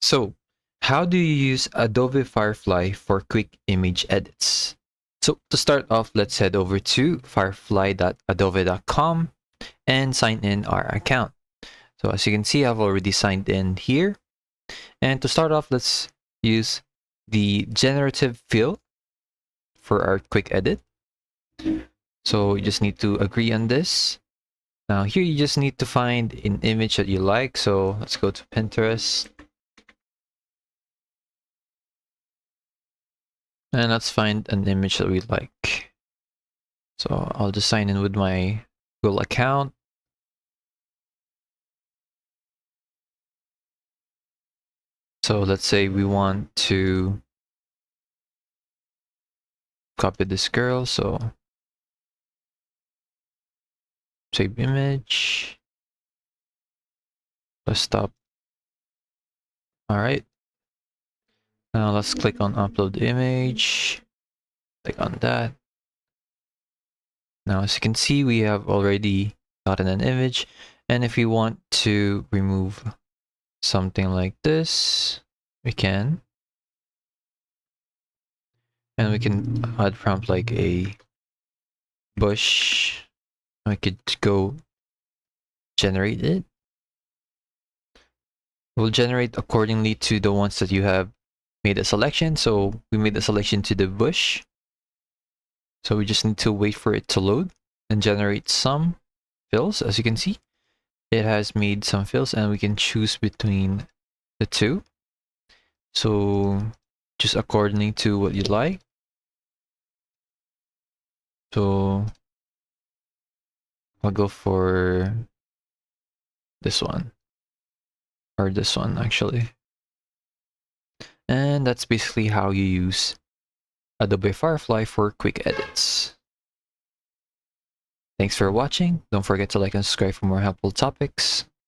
So, how do you use Adobe Firefly for quick image edits? So, to start off, let's head over to firefly.adobe.com and sign in our account. So, as you can see, I've already signed in here. And to start off, let's use the generative fill for our quick edit. So, you just need to agree on this. Now, here you just need to find an image that you like. So, let's go to Pinterest. And let's find an image that we like. So I'll just sign in with my Google account. So let's say we want to copy this girl. So save image. Let's stop. All right. Now let's click on upload image. Click on that. Now, as you can see, we have already gotten an image. And if we want to remove something like this, we can. And we can add prompt like a bush. I could go generate it. We'll generate accordingly to the ones that you have made a selection. So we made a selection to the bush. So we just need to wait for it to load and generate some fills. As you can see, it has made some fills and we can choose between the two. So just accordingly to what you like. So I'll go for this one, or this one actually. And that's basically how you use Adobe Firefly for quick edits. Thanks for watching. Don't forget to like and subscribe for more helpful topics.